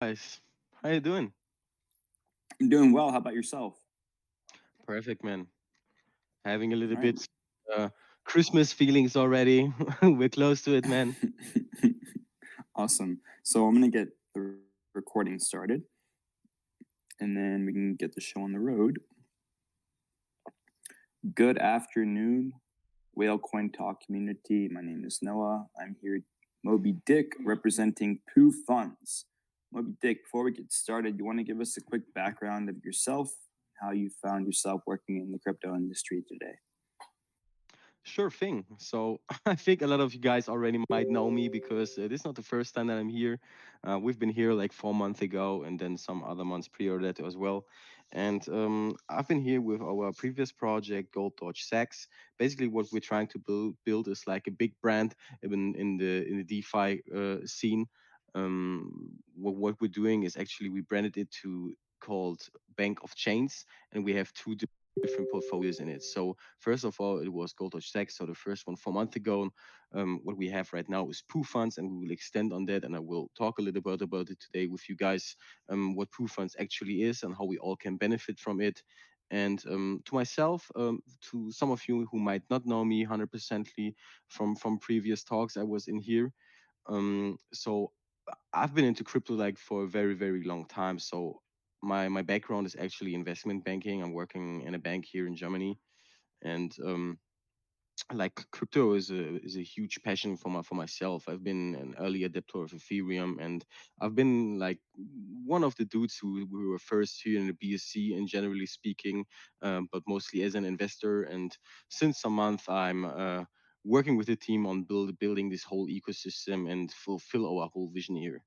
Guys, how you doing? I'm doing well. How about yourself? Perfect, man. Having a All little right. bit uh, Christmas feelings already. We're close to it, man. Awesome. So I'm gonna get the recording started, and then we can get the show on the road. Good afternoon, Whale Coin Talk community. My name is Noah. I'm here, Moby Dick, representing Poo Funds. Moby Dick, before we get started, you want to give us a quick background of yourself, how you found yourself working in the crypto industry today? Sure thing. So I think a lot of you guys already might know me because this is not the first time that I'm here. We've been here like 4 months ago, and then some other months prior to that as well. And I've been here with our previous project, Gold Dodge Sachs. Basically, what we're trying to build is like a big brand in the DeFi scene. What we're doing is actually we branded it to called Bank of Chains, and we have two different portfolios in it. So first of all, it was Gold Dodge Tech. So the first one 4 months ago. What we have right now is Poo Funds, and we will extend on that. And I will talk a little bit about it today with you guys. What Poo Funds actually is and how we all can benefit from it. And to myself, to some of you who might not know me 100%ly from previous talks I was in here. So I've been into crypto like for a very long time. So my background is actually investment banking. I'm working in a bank here in Germany, and like crypto is a huge passion for myself. I've been an early adopter of Ethereum, and I've been like one of the dudes who were first here in the BSC, and generally speaking, but mostly as an investor. And since a month, I'm working with the team on building this whole ecosystem and fulfill our whole vision here.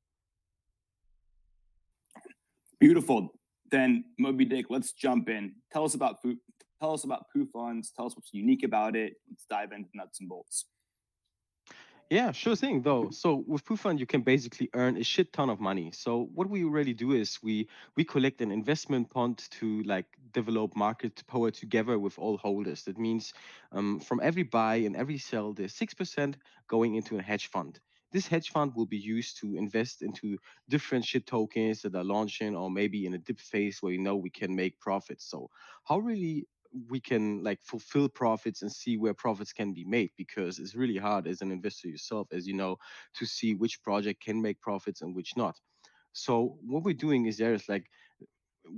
Beautiful. Then Moby Dick, let's jump in. Tell us about food. Tell us about Poo Funds. Tell us what's unique about it. Let's dive into nuts and bolts. Yeah, sure thing though. So with Poofunds, you can basically earn a shit ton of money. So what we really do is we collect an investment fund to like develop market power together with all holders. That means from every buy and every sell, there's 6% going into a hedge fund. This hedge fund will be used to invest into different shit tokens that are launching or maybe in a dip phase where we can make profits. So how really we can like fulfill profits and see where profits can be made, because it's really hard as an investor yourself, as you know, to see which project can make profits and which not. So what we're doing is there is like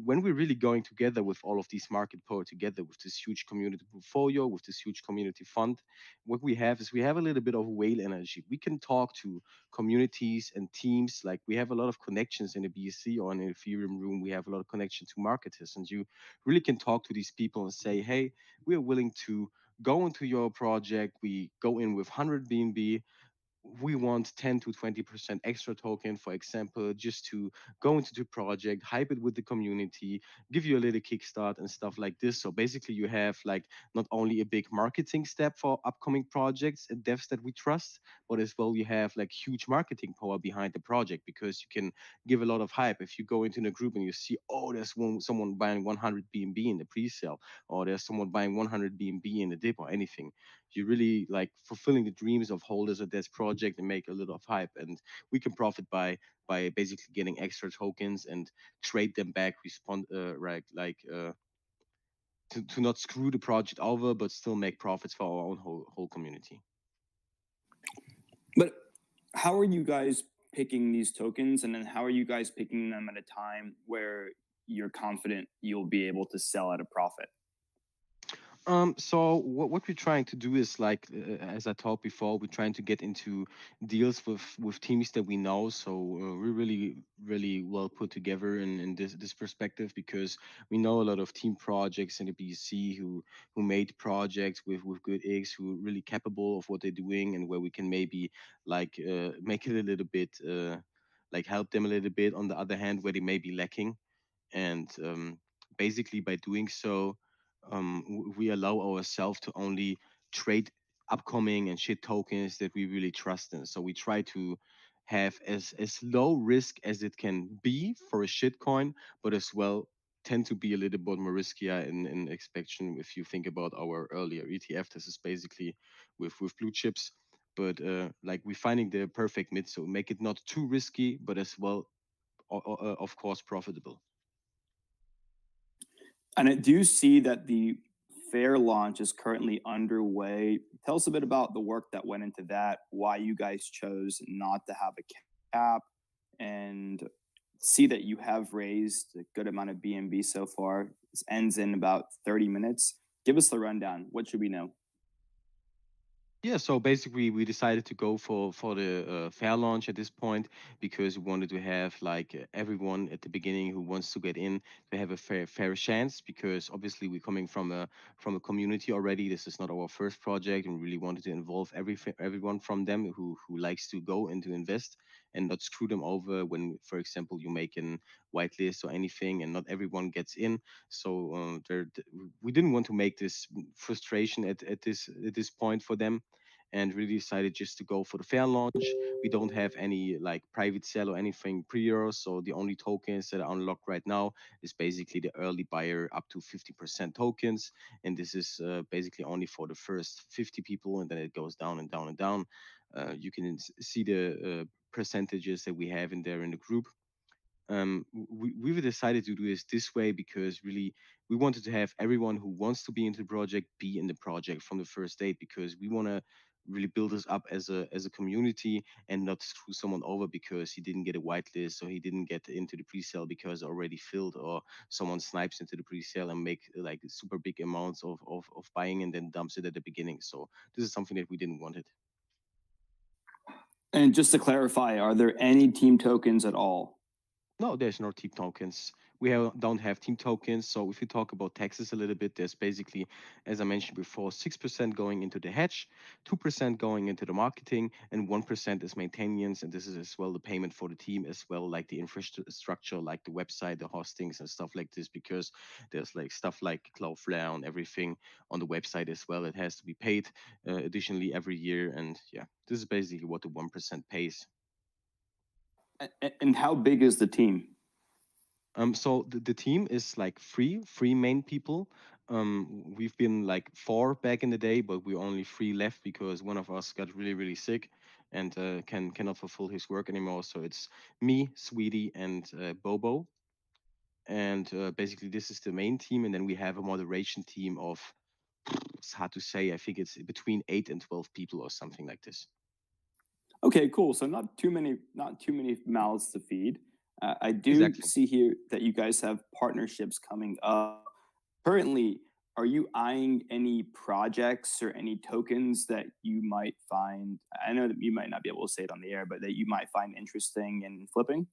when we're really going together with all of these market power together with this huge community portfolio, with this huge community fund, what we have is we have a little bit of whale energy. We can talk to communities and teams. Like we have a lot of connections in the BSC or in the Ethereum room. We have a lot of connection to marketers, and you really can talk to these people and say, hey, we are willing to go into your project. We go in with 100 BNB. We want 10 to 20% extra token, for example, just to go into the project, hype it with the community, give you a little kickstart and stuff like this. So basically, you have like not only a big marketing step for upcoming projects and devs that we trust, but as well, you have like huge marketing power behind the project because you can give a lot of hype. If you go into the group and you see, oh, there's someone buying 100 BNB in the pre-sale, or there's someone buying 100 BNB in the dip or anything, you really like fulfilling the dreams of holders of this project and make a little of hype. And we can profit by basically getting extra tokens and trade them back, respond right, to not screw the project over but still make profits for our own whole community. But how are you guys picking these tokens? And then how are you guys picking them at a time where you're confident you'll be able to sell at a profit? So what we're trying to do is like, as I talked before, we're trying to get into deals with teams that we know. So we're really well put together in this perspective, because we know a lot of team projects in the BC who made projects with good eggs, who are really capable of what they're doing, and where we can maybe like make it a little bit like help them a little bit on the other hand where they may be lacking. And basically by doing so, we allow ourselves to only trade upcoming and shit tokens that we really trust in. So we try to have as low risk as it can be for a shit coin, but as well tend to be a little bit more riskier in expectation. If you think about our earlier ETF, this is basically with blue chips. But like we're finding the perfect mid, so make it not too risky, but as well of course profitable. And I do see that the fair launch is currently underway. Tell us a bit about the work that went into that, why you guys chose not to have a cap, and see that you have raised a good amount of BNB so far. This ends in about 30 minutes. Give us the rundown. What should we know? Yeah, so basically we decided to go for the fair launch at this point because we wanted to have like everyone at the beginning who wants to get in to have a fair chance, because obviously we're coming from a community already. This is not our first project, and we really wanted to involve everyone from them who likes to go and to invest, and not screw them over when, for example, you make an whitelist or anything and not everyone gets in. So we didn't want to make this frustration at this point for them, and really decided just to go for the fair launch. We don't have any like private sale or anything pre-order, so the only tokens that are unlocked right now is basically the early buyer up to 50% tokens, and this is basically only for the first 50 people, and then it goes down and down and down. You can see the percentages that we have in there in the group. We decided to do this way because really we wanted to have everyone who wants to be into the project be in the project from the first day, because we want to really build us up as a community and not screw someone over because he didn't get a whitelist or he didn't get into the pre-sale because already filled, or someone snipes into the pre-sale and make like super big amounts of buying and then dumps it at the beginning. So this is something that we didn't want it. And just to clarify, are there any team tokens at all? No, there's no team tokens. Don't have team tokens. So if you talk about taxes a little bit, there's basically, as I mentioned before, 6% going into the hedge, 2% going into the marketing, and 1% is maintenance. And this is as well the payment for the team as well, like the infrastructure, like the website, the hostings and stuff like this, because there's like stuff like Cloudflare and everything on the website as well. It has to be paid additionally every year. And yeah, this is basically what the 1% pays. And how big is the team? So the team is like three main people. We've been like four back in the day, but we're only three left because one of us got really sick and cannot fulfill his work anymore. So it's me, Sweetie, and Bobo. And basically, this is the main team, and then we have a moderation team of, it's hard to say. I think it's between 8 and 12 people or something like this. Okay, cool. So not too many mouths to feed. I do Exactly. see here that you guys have partnerships coming up. Currently, are you eyeing any projects or any tokens that you might find? I know that you might not be able to say it on the air, but that you might find interesting in flipping.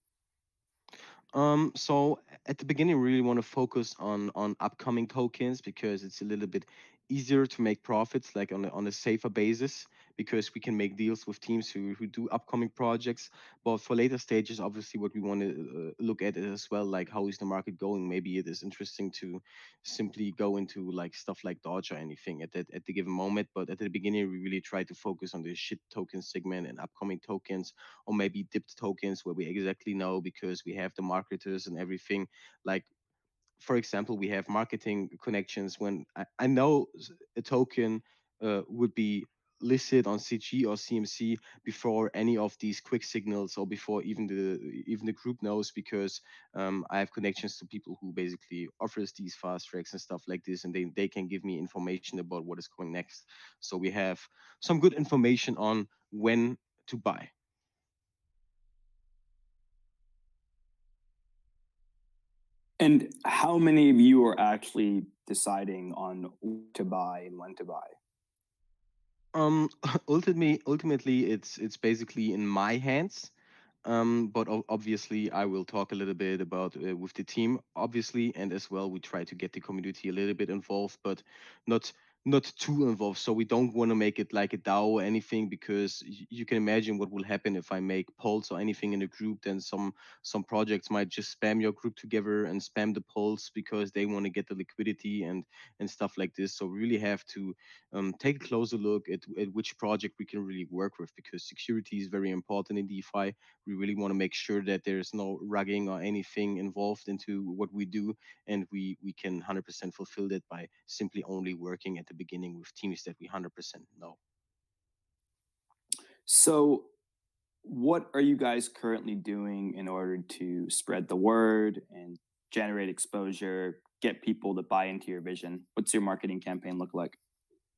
So at the beginning, we really want to focus on upcoming tokens because it's a little bit easier to make profits, like on a safer basis, because we can make deals with teams who do upcoming projects. But for later stages, obviously, what we want to look at is as well, like how is the market going? Maybe it is interesting to simply go into like stuff like Doge or anything at the given moment. But at the beginning, we really try to focus on the shit token segment and upcoming tokens, or maybe dipped tokens where we exactly know because we have the marketers and everything. Like, for example, we have marketing connections. When I know a token would be listed on CG or CMC before any of these quick signals, or before even the group knows, because I have connections to people who basically offers these fast tracks and stuff like this, and they can give me information about what is going next. So we have some good information on when to buy. And how many of you are actually deciding on what to buy and when to buy? Ultimately, it's basically in my hands. But obviously, I will talk a little bit about with the team, obviously, and as well, we try to get the community a little bit involved, but not not too involved. So we don't want to make it like a DAO or anything, because you can imagine what will happen if I make polls or anything in a group. Then some projects might just spam your group together and spam the polls because they want to get the liquidity and stuff like this. So we really have to take a closer look at which project we can really work with, because security is very important in DeFi. We really want to make sure that there's no rugging or anything involved into what we do, and we can 100% fulfill that by simply only working at the beginning with teams that we 100% know. So what are you guys currently doing in order to spread the word and generate exposure, get people to buy into your vision? What's your marketing campaign look like?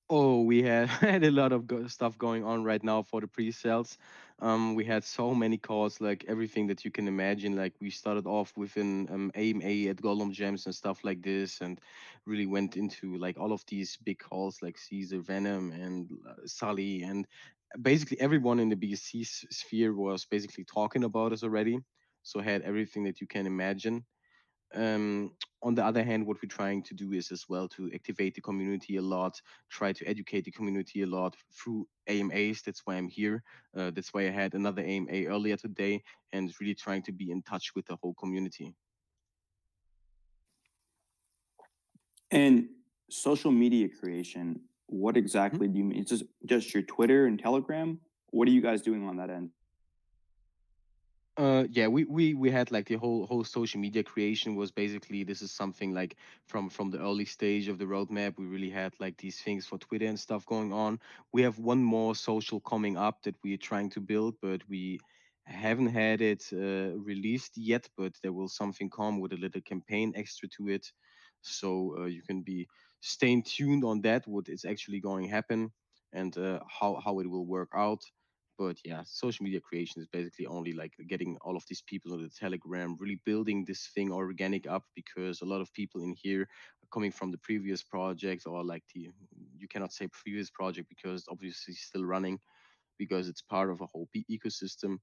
Oh, we had had a lot of stuff going on right now for the pre-sales. We had so many calls, like everything that you can imagine. Like we started off with an AMA at Golem Gems and stuff like this, and really went into like all of these big calls like Caesar, Venom, and Sully, and basically everyone in the BSC sphere was basically talking about us already. So had everything that you can imagine. On the other hand, what we're trying to do is as well to activate the community a lot, try to educate the community a lot through AMAs. That's why I'm here. That's why I had another AMA earlier today, and really trying to be in touch with the whole community. And social media creation, what exactly do you mean? It's just your Twitter and Telegram? What are you guys doing on that end? Yeah, we had like the whole social media creation was basically this is something like from the early stage of the roadmap. We really had like these things for Twitter and stuff going on. We have one more social coming up that we're trying to build, but we haven't had it released yet. But there will something come with a little campaign extra to it, so you can be staying tuned on that. What is actually going to happen and how it will work out. But yeah, social media creation is basically only like getting all of these people on the Telegram, really building this thing organic up, because a lot of people in here are coming from the previous project, or like the, you cannot say previous project because obviously still running, because it's part of a whole ecosystem.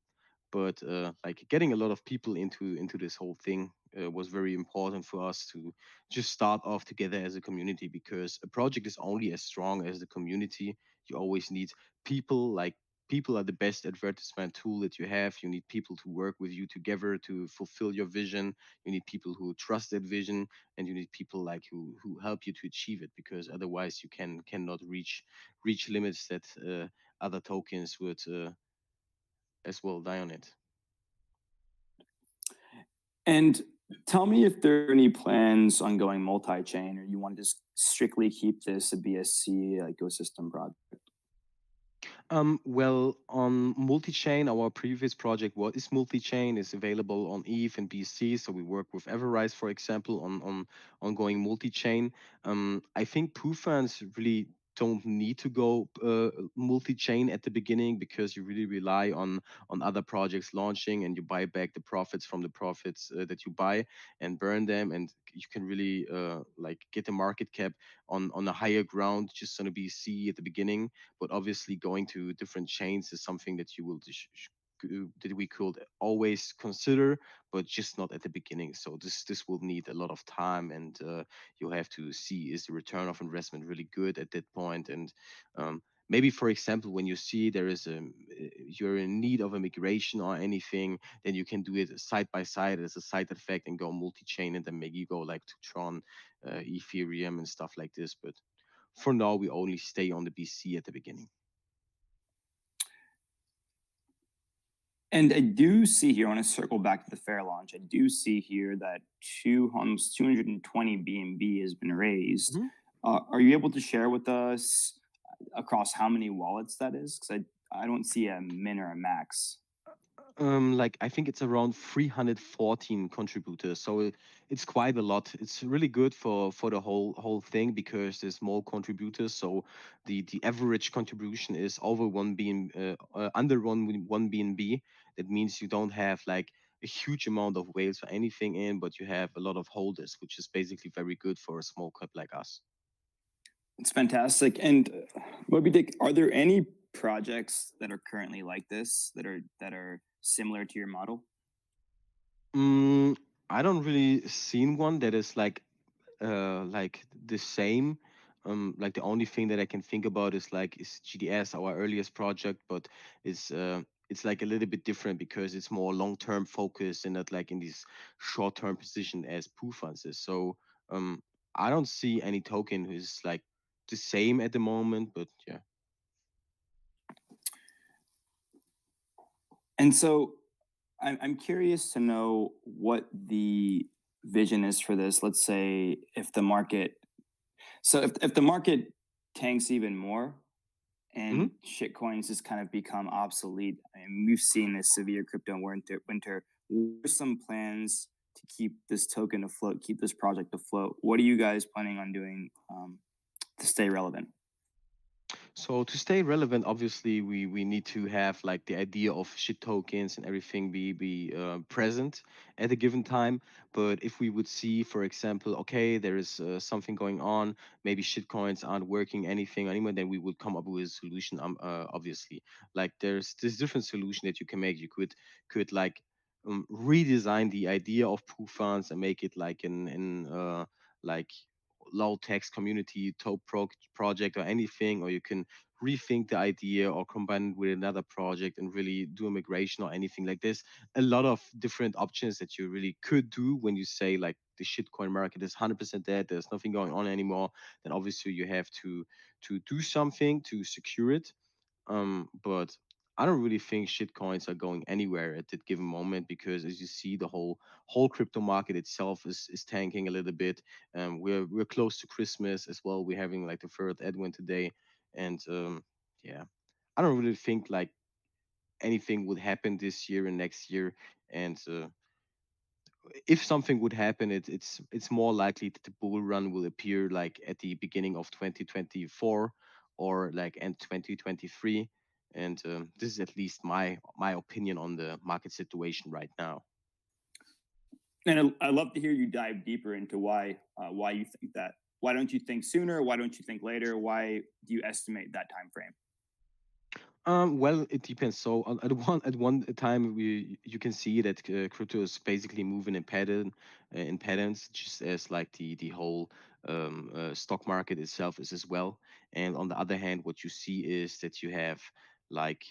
But like getting a lot of people into this whole thing was very important for us to just start off together as a community, because a project is only as strong as the community. You always need people. Like people are the best advertisement tool that you have. You need people to work with you together to fulfill your vision. You need people who trust that vision, and you need people like who help you to achieve it, because otherwise you cannot reach limits that other tokens would as well die on it. And tell me if there are any plans on going multi-chain, or you want to just strictly keep this a BSC ecosystem project. Well, on multi-chain, our previous project is multi-chain, is available on ETH and BC. So we work with Everrise, for example, on going multi-chain. I think Poofunds really don't need to go multi-chain at the beginning, because you really rely on other projects launching, and you buy back the profits from the profits that you buy and burn them, and you can really like get the market cap on a higher ground just on a BC at the beginning. But obviously going to different chains is something that you will that we could always consider, but just not at the beginning. So this will need a lot of time, and you have to see, is the return of investment really good at that point. And maybe, for example, when you see there is you're in need of a migration or anything, then you can do it side by side as a side effect and go multi-chain, and then maybe go like to Tron, Ethereum and stuff like this. But for now, we only stay on the BC at the beginning. And I do see here, I want to circle back to the fair launch. I do see here that 220 BNB has been raised. Are you able to share with us across how many wallets that is? Because I don't see a min or a max. Like I think it's around 314 contributors, so it's quite a lot. It's really good for the whole thing, because there's more contributors. So the average contribution is over under one BNB. That means you don't have like a huge amount of whales or anything in, but you have a lot of holders, which is basically very good for a small cap like us. It's fantastic. And Moby Dick, are there any projects that are currently like this that are similar to your model? I don't really seen one that is like the same. Like the only thing that I can think about is GDS, our earliest project, but it's like a little bit different, because it's more long-term focused and not like in this short-term position as Poofunds is. So I don't see any token who's like the same at the moment, but yeah. And so I'm curious to know what the vision is for this. Let's say if the market, so if the market tanks even more, and shitcoins just kind of become obsolete. I mean, we've seen a severe crypto winter. What are some plans to keep this token afloat, keep this project afloat? What are you guys planning on doing to stay relevant? So to stay relevant, obviously we need to have like the idea of shit tokens and everything be present at a given time. But if we would see, for example, okay, there is something going on, maybe shit coins aren't working anything anymore, then we would come up with a solution. Obviously, like there's this different solution that you can make. You could like redesign the idea of Poo Funds and make it like in like low tax community project or anything, or you can rethink the idea or combine it with another project and really do a migration or anything like this. A lot of different options that you really could do when you say like the shitcoin market is 100% dead, there's nothing going on anymore. Then obviously you have to do something to secure it. But I don't really think shitcoins are going anywhere at that given moment, because as you see, the whole crypto market itself is tanking a little bit. We're close to Christmas as well. We're having like the third Advent today, and yeah, I don't really think like anything would happen this year and next year. And if something would happen, it's more likely that the bull run will appear like at the beginning of 2024 or like end 2023. And this is at least my opinion on the market situation right now. And I'd love to hear you dive deeper into why you think that. Why don't you think sooner? Why don't you think later? Why do you estimate that time frame? Well, it depends. So at one time, you can see that crypto is basically moving in patterns, just as like the whole stock market itself is as well. And on the other hand, what you see is that you have like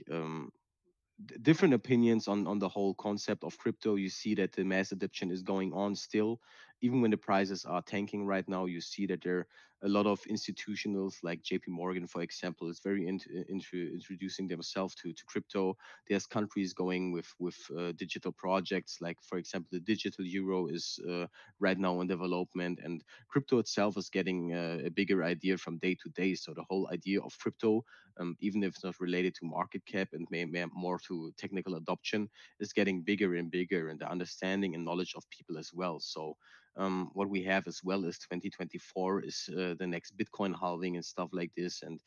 different opinions on the whole concept of crypto. You see that the mass adoption is going on still, even when the prices are tanking right now. You see that there are a lot of institutionals like JP Morgan, for example, is very into introducing themselves to crypto. There's countries going with digital projects, like for example, the digital euro is right now in development, and crypto itself is getting a bigger idea from day to day. So the whole idea of crypto, even if it's not related to market cap and may more to technical adoption, is getting bigger and bigger, and the understanding and knowledge of people as well. So what we have as well is 2024 is the next Bitcoin halving and stuff like this. And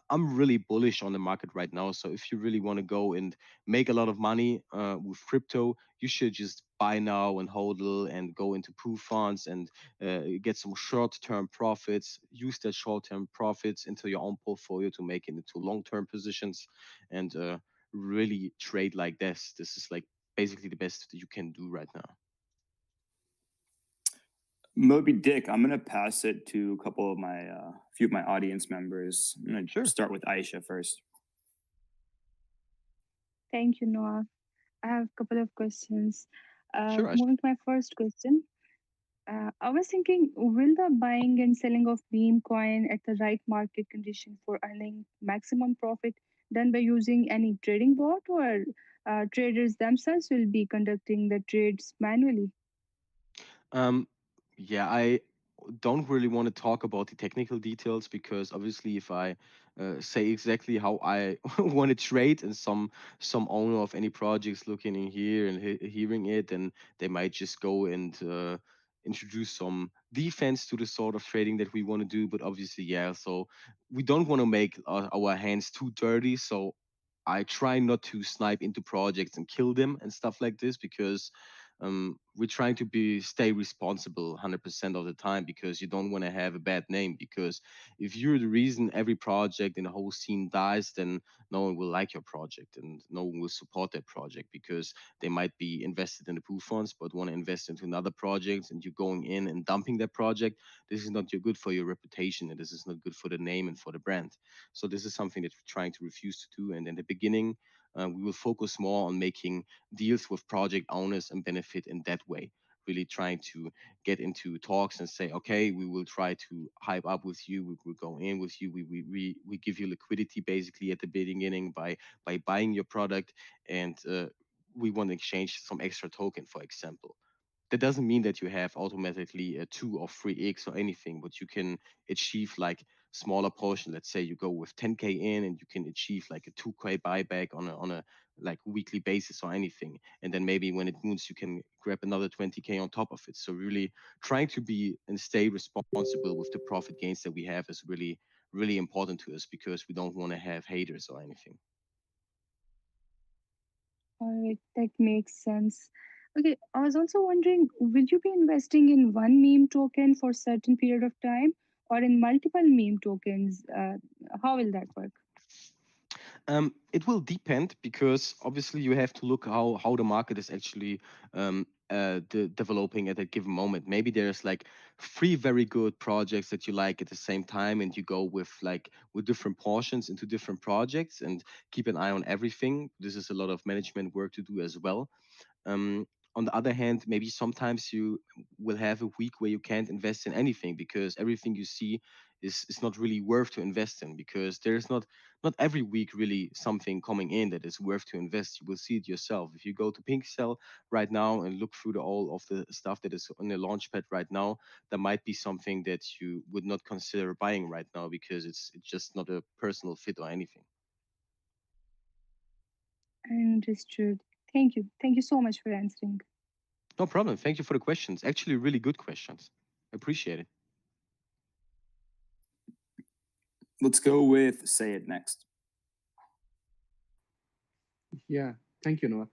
I'm really bullish on the market right now. So if you really want to go and make a lot of money with crypto, you should just buy now and hodl and go into Poo Funds and get some short-term profits. Use that short-term profits into your own portfolio to make it into long-term positions, and really trade like this. This is like basically the best that you can do right now. Moby Dick, I'm gonna pass it to a couple of my few of my audience members. I'm gonna Sure. start with Aisha first. Thank you, Noah. I have a couple of questions. Sure, Moving to my first question. I was thinking, will the buying and selling of meme coin at the right market condition for earning maximum profit done by using any trading bot, or traders themselves will be conducting the trades manually? Um, yeah, I don't really want to talk about the technical details, because obviously, if I say exactly how I want to trade, and some owner of any projects looking in here and hearing it, and they might just go and introduce some defense to the sort of trading that we want to do. But obviously, yeah, so we don't want to make our hands too dirty. So I try not to snipe into projects and kill them and stuff like this, because we're trying to stay responsible 100% of the time, because you don't want to have a bad name. Because if you're the reason every project in the whole scene dies, then no one will like your project and no one will support that project, because they might be invested in the Poo Funds but want to invest into another project, and you're going in and dumping that project. This is not good for your reputation, and this is not good for the name and for the brand. So this is something that we're trying to refuse to do. And in the beginning, we will focus more on making deals with project owners and benefit in that way. Really trying to get into talks and say, okay, we will try to hype up with you. We will go in with you. We give you liquidity basically at the beginning by buying your product, and we want to exchange some extra token, for example. That doesn't mean that you have automatically a 2 or 3x or anything, but you can achieve like smaller portion. Let's say you go with 10k in, and you can achieve like a 2k buyback on a like weekly basis or anything, and then maybe when it moves you can grab another 20k on top of it. So really trying to be and stay responsible with the profit gains that we have is really important to us, because we don't want to have haters or anything. Alright, that makes sense. Okay, I was also wondering, will you be investing in one meme token for a certain period of time or in multiple meme tokens? How will that work? It will depend, because obviously you have to look how the market is actually developing at a given moment. Maybe there's like three very good projects that you like at the same time, and you go with different portions into different projects and keep an eye on everything. This is a lot of management work to do as well. um, on the other hand, maybe sometimes you will have a week where you can't invest in anything, because everything you see is not really worth to invest in, because there's not every week really something coming in that is worth to invest. You will see it yourself if you go to Pinkcell right now and look through all of the stuff that is on the launchpad right now. There might be something that you would not consider buying right now, because it's just not a personal fit or anything. Understood. Thank you. Thank you so much for answering. No problem. Thank you for the questions. Actually, really good questions. Appreciate it. Let's go with Sayed next. Yeah, thank you, Noah.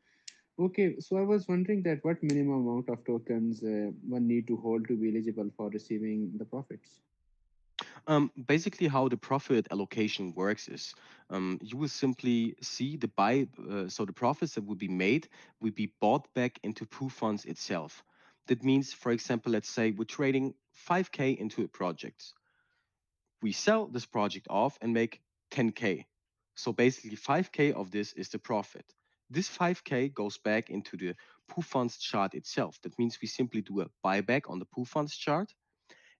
Okay, so I was wondering that what minimum amount of tokens one need to hold to be eligible for receiving the profits? Basically, how the profit allocation works is, you will simply see the buy, so the profits that will be made will be bought back into Poo Funds itself. That means, for example, let's say we're trading 5k into a project. We sell this project off and make 10k. So basically, 5k of this is the profit. This 5k goes back into the Poo Funds chart itself. That means we simply do a buyback on the Poo Funds chart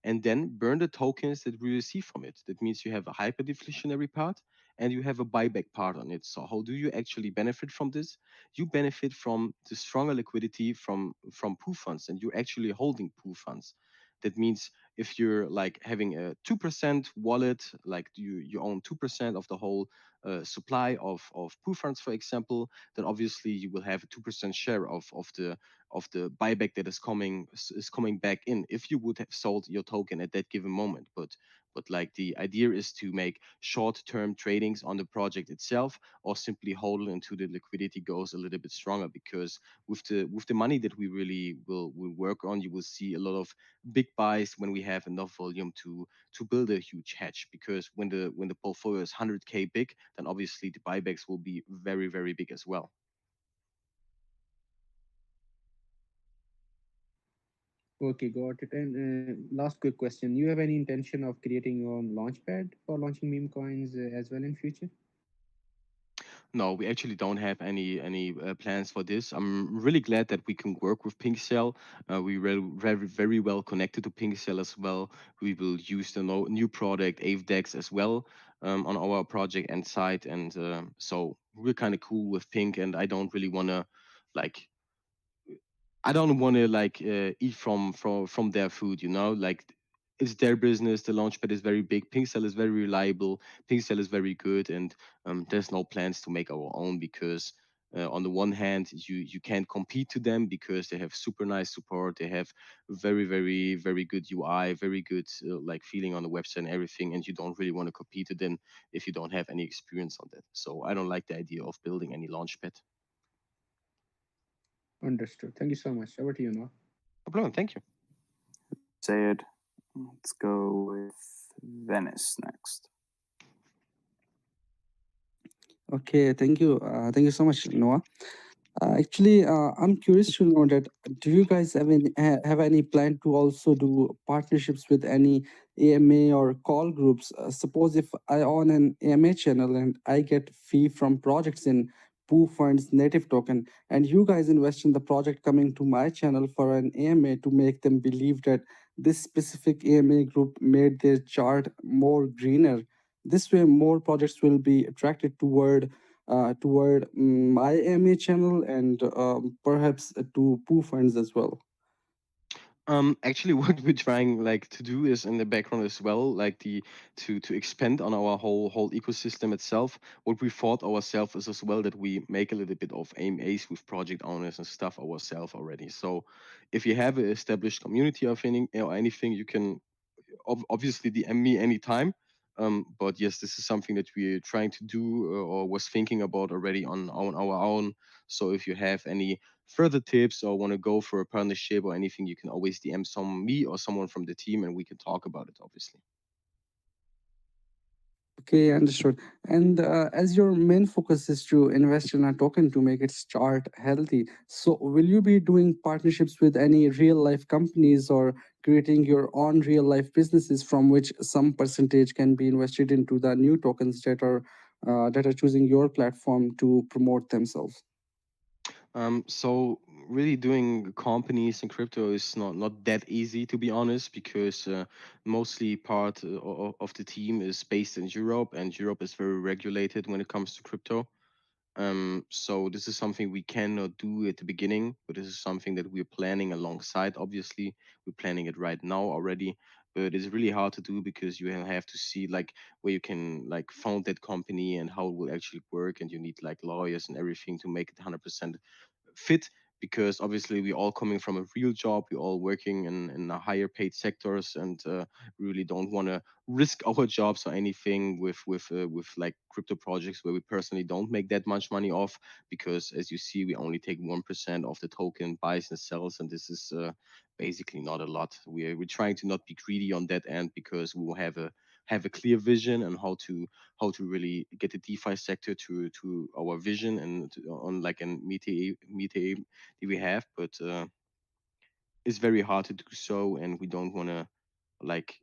and then burn the tokens that we receive from it. That means you have a hyperdeflationary part and you have a buyback part on it. So how do you actually benefit from this? You benefit from the stronger liquidity from Poo Funds, and you're actually holding Poo Funds. That means if you're like having a 2% wallet, like you own 2% of the whole supply of Poo Funds, for example, then obviously you will have a 2% share of the buyback that is coming back in if you would have sold your token at that given moment. But like the idea is to make short-term tradings on the project itself, or simply hold it until the liquidity goes a little bit stronger. Because with the money that we really will work on, you will see a lot of big buys when we have enough volume to build a huge hedge. Because when the portfolio is 100k big, then obviously the buybacks will be very very big as well. Okay, got it. And last quick question: you have any intention of creating your own launchpad for launching meme coins as well in future? No, we actually don't have any plans for this. I'm really glad that we can work with Pinkcell. We very well connected to Pinkcell as well. We will use the new product AveDex as well on our project and site, and so we're kind of cool with Pink. And like I don't want to eat from their food, like it's their business. The launchpad is very big. Pinkcell is very reliable. Pinkcell is very good, and there's no plans to make our own, because on the one hand, you can't compete to them because they have super nice support. They have very good UI, very good like feeling on the website and everything, and you don't really want to compete to them if you don't have any experience on that. So I don't like the idea of building any launchpad. Understood. Thank you so much. Over to you, Noah. No problem. Thank you. Sayed. Let's go with Venice next. Okay, thank you. Thank you so much, Noah. Actually, I'm curious to know that do you guys have any plan to also do partnerships with any AMA or call groups? Suppose if I own an AMA channel and I get fee from projects in Poo Funds native token, and you guys invest in the project coming to my channel for an AMA to make them believe that this specific AMA group made their chart more greener. This way, more projects will be attracted toward my MA channel and perhaps to Poo Funds as well. Actually, what we're trying like to do is in the background as well, like the to expand on our whole ecosystem itself. What we thought ourselves is as well that we make a little bit of AMAs with project owners and stuff ourselves already. So, if you have an established community of anything, you can obviously DM me anytime. But yes, this is something that we're trying to do or was thinking about already on our own. So if you have any further tips or want to go for a partnership or anything, you can always DM me or someone from the team, and we can talk about it. Obviously. Okay, understood. And as your main focus is to invest in a token to make its chart healthy, so will you be doing partnerships with any real life companies or creating your own real life businesses from which some percentage can be invested into the new tokens that are choosing your platform to promote themselves? So really doing companies in crypto is not that easy, to be honest, because mostly part of the team is based in Europe, and Europe is very regulated when it comes to crypto. So this is something we cannot do at the beginning, but this is something that we're planning alongside. Obviously, we're planning it right now already, but it's really hard to do because you have to see like where you can like found that company and how it will actually work, and you need like lawyers and everything to make it 100% fit, because obviously we all coming from a real job, we all working in a higher paid sectors, and really don't want to risk our jobs or anything with like crypto projects where we personally don't make that much money off, because as you see we only take 1% of the token buys and sells, and this is basically not a lot. We're trying to not be greedy on that end, because we will have a clear vision on how to really get the DeFi sector to our vision and on like an meet that we have, but it's very hard to do so, and we don't want to like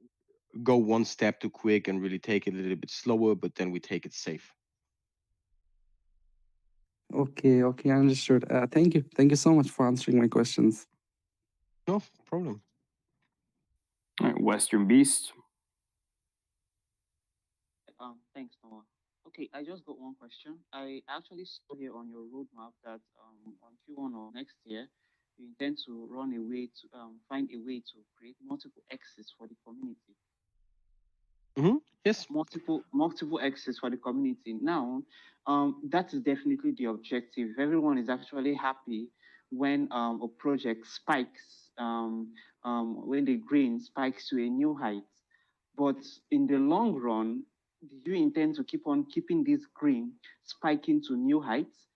go one step too quick and really take it a little bit slower, but then we take it safe. Okay, okay, understood. Thank you. Thank you so much for answering my questions. No problem. All right, Western Beast. Thanks, Noah. Okay, I just got one question. I actually saw here on your roadmap that on Q1 of next year, you intend to run a way to find a way to create multiple exits for the community. Yes. Multiple exits for the community. Now, that is definitely the objective. Everyone is actually happy when a project spikes, when the green spikes to a new height. But in the long run, do you intend to keep on keeping this green spiking to new heights?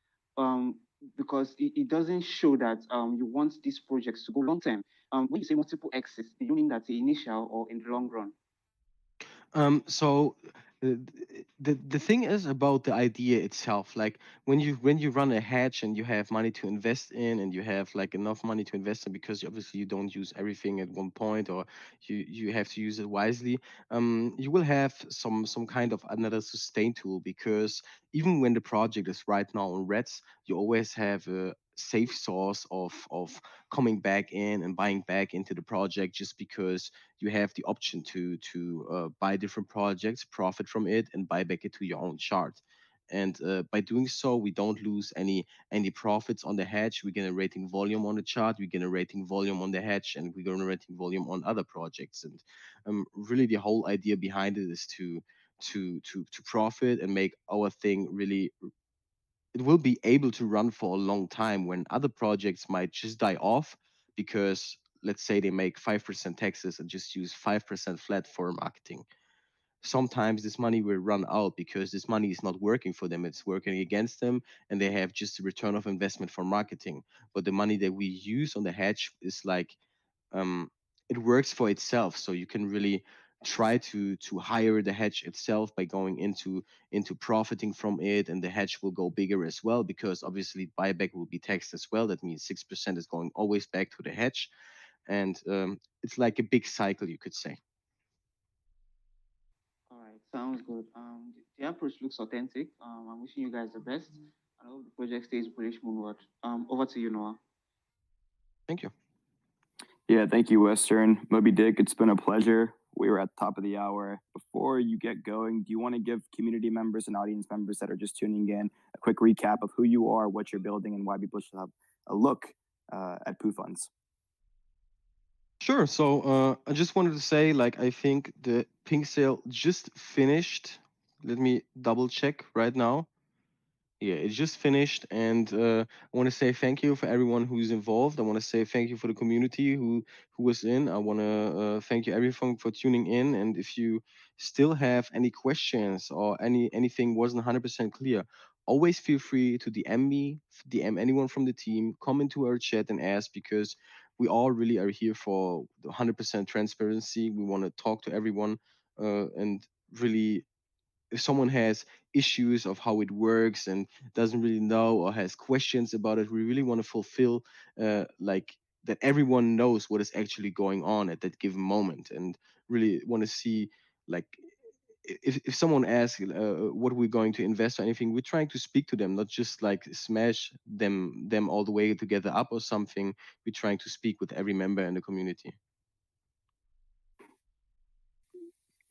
Because it doesn't show that you want these projects to go long term. When you say multiple exits, do you mean that the initial or in the long run? So the thing is about the idea itself. Like when you run a hedge and you have money to invest in, and you have like enough money to invest in, because obviously you don't use everything at one point, or you have to use it wisely. You will have some kind of another sustain tool, because even when the project is right now on reds, you always have a safe source of coming back in and buying back into the project, just because you have the option to buy different projects, profit from it, and buy back it to your own chart. And by doing so, we don't lose any profits on the hedge. We're generating volume on the chart, we're generating volume on the hedge, and we're generating volume on other projects. And really, the whole idea behind it is to profit and make our thing really. It will be able to run for a long time when other projects might just die off, because let's say they make 5% taxes and just use 5% flat for marketing. Sometimes this money will run out because this money is not working for them, it's working against them, and they have just a return of investment for marketing. But the money that we use on the hedge is like, it works for itself, so you can really try to hire the hedge itself by going into profiting from it, and the hedge will go bigger as well, because obviously buyback will be taxed as well. That means 6% is going always back to the hedge, and it's like a big cycle, you could say. All right, sounds good. The approach looks authentic. I'm wishing you guys the best. I hope the project stays bullish moonward. Over to you, Noah. Thank you. Yeah, thank you, Western. Moby Dick, it's been a pleasure. We were at the top of the hour. Before you get going, do you want to give community members and audience members that are just tuning in a quick recap of who you are, what you're building, and why people should have a look at Poofunds? Sure. So I just wanted to say, like, I think the pink sale just finished. Let me double check right now. Yeah, it just finished, and I want to say thank you for everyone who's involved. I want to say thank you for the community who was in. I want to thank you everyone for tuning in. And if you still have any questions or anything wasn't 100% clear, always feel free to DM me, DM anyone from the team, come into our chat and ask, because we all really are here for the 100% transparency. We want to talk to everyone and really, if someone has issues of how it works and doesn't really know or has questions about it, we really want to fulfill like that everyone knows what is actually going on at that given moment, and really want to see, like, if someone asks what we're going to invest or anything, we're trying to speak to them, not just like smash them all the way together up or something. We're trying to speak with every member in the community.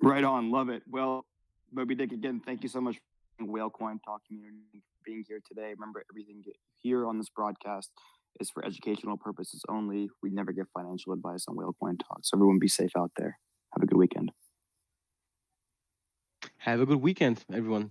Right on, love it. Well, Moby Dick, again, thank you so much for Whale Coin Talk community being here today. Remember, everything here on this broadcast is for educational purposes only. We never give financial advice on Whale Coin Talk, so everyone be safe out there. Have a good weekend. Have a good weekend, everyone.